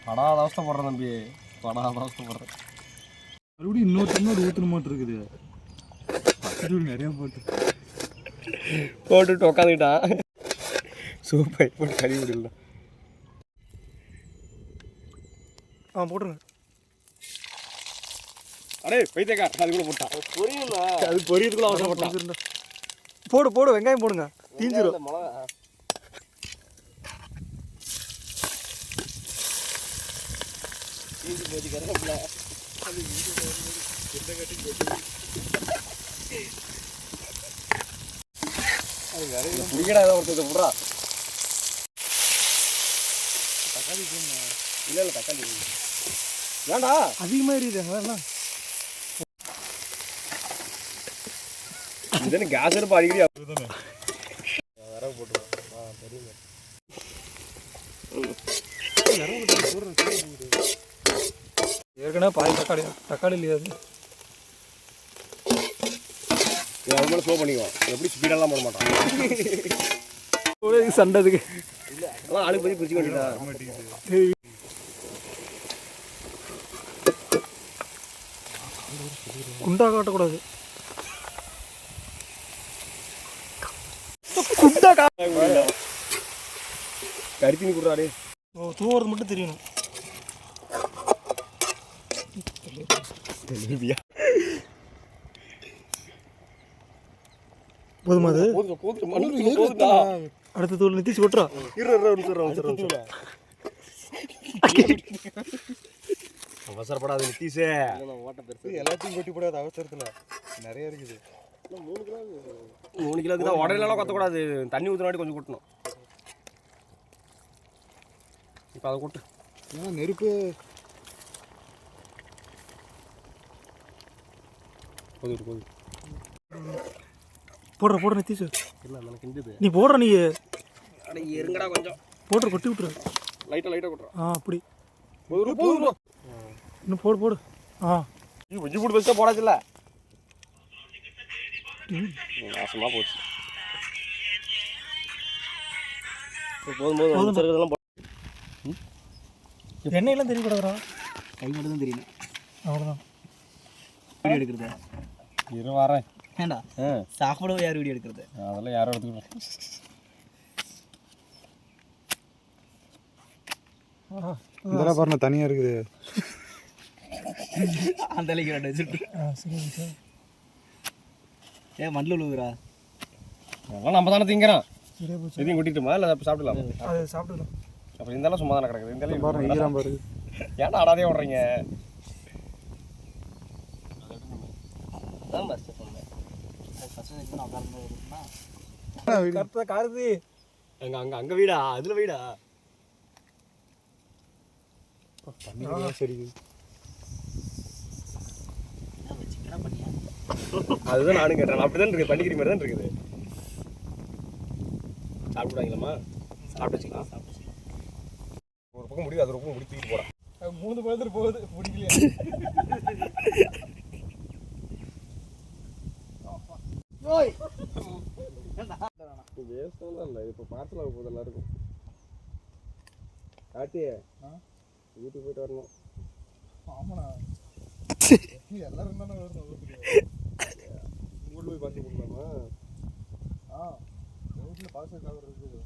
படாத அவஸ்தைப்படுறேன் தம்பி, படாத அவஸ்தைப்படுறேன். மறுபடியும் இன்னொரு டம்ளர் ஊற்றுன மாட்டு இருக்குது. நிறையா போட்டுட்டு உட்காந்துக்கிட்டான். சூப்பர் போட்டு கழுவி விடல. போட்டுருங்க. அடே பைத்தியக்கா, அது கூட போட்டான். பொரியும்ண்ணா, அது பொரியதுக்குள்ள அவசரப்பட்டான். போடு போடு, வெங்காயம் போடுங்க, தீஞ்சிரும். தக்காளி வேண்டா அதிகமா எரியுது. இதுன்னு கேஸ் எடுப்பு அடிக்கடி விறகு போட்டுருவோம். ஏற்கனவே பாதி தக்காளி இல்லையா? அது மேலே ஸ்லோ பண்ணிக்குவோம். எப்படி ஸ்பீடெல்லாம் போட மாட்டான். சண்டதுக்கு அதான் ஆளுக்கு பற்றி பிடிச்சிக்க வேண்டியதா. குண்டா காட்டக்கூடாது. குண்டா கரித்தினி கொடுறாரு. தூவுறது மட்டும் தெரியணும். போதுமா? அது அடுத்த தூள் நித்திச்சு விட்டுறா. அவசரப்படாது நித்தீஷே. எல்லாத்தையும் கொட்டி போடாது அவசரத்தில். நிறைய இருக்குது. 3 கிலோக்கு தான் உடனெல்லாம் கொத்தக்கூடாது. தண்ணி ஊற்றுனாடி கொஞ்சம் கொட்டணும். இப்போ அதை கொட்டு. நெருப்பு போது போடுற நித்திச்சு. இல்லை எனக்கு கிண்டுது. நீ போடுற, நீ அட இருங்கடா கொஞ்சம் போடுற, கொட்டி விட்டுரு. லைட்டாக கொட்டுறோம். அப்படி போதும். இன்னும் போடு. கொஞ்சம் போட்டு பெருசாக போடாச்சுல்ல. நாசமாக போச்சு. போதும். எண்ணெயெல்லாம் தெரியக்கூடாதுடா. கை மட்டும் தான் தெரியல. அவ்வளோதான். வீடியோ எடுக்கிறது. இரு வரேன். ஏண்டா சாப்பிடவும் யார் வீடியோ எடுக்கிறது? அதெல்லாம் யாரும் எடுத்துக்கணும். இதெல்லாம் பாருங்க தனியாக இருக்குது. அந்த அலைக்கு ரெண்டு வச்சுட்டு சரி. ஏன் மண்ணில் விழுகுறா? அதெல்லாம் நம்ம தானே திங்கிறோம். சரியா போச்சு. எதையும் கொட்டிட்டுமா இல்லை சாப்பிடலாம்? அது சாப்பிடலாம். அப்புறம் இருந்தாலும் சும்மா தானே கிடக்குது. இருந்தாலும் பாருங்க ஈரம் பாருங்க. ஏன்டா அடாதே விட்றீங்க? காருது அங்க வீடா? அதுல வீடா? சரி. அதுதான் நானும் கேட்டேன். அப்படிதான் இருக்கு. பண்ணிக்கிற மாதிரி தான் இருக்குது. சாப்பிடுவாங்களாமா? சாப்பிட்டுச்சுக்கலாம். ஒரு பக்கம் முடியும், அது ஒரு பக்கம் முடிச்சுட்டு போறேன். 3 பழத்துட்டு போகுது, பிடிக்கலையா? வேஸ்ட்லாம் இல்லை. இப்போ பார்சல் ஆக போகுது எல்லாருக்கும். காட்டி வீட்டுக்கு போயிட்டு வரணும். ஆமாண்ணா, எல்லாரும் தானே வரணும். ஊரில் போய் பார்த்து கொடுக்கலாமா? வீட்டில் பாசக்காக இருக்குது.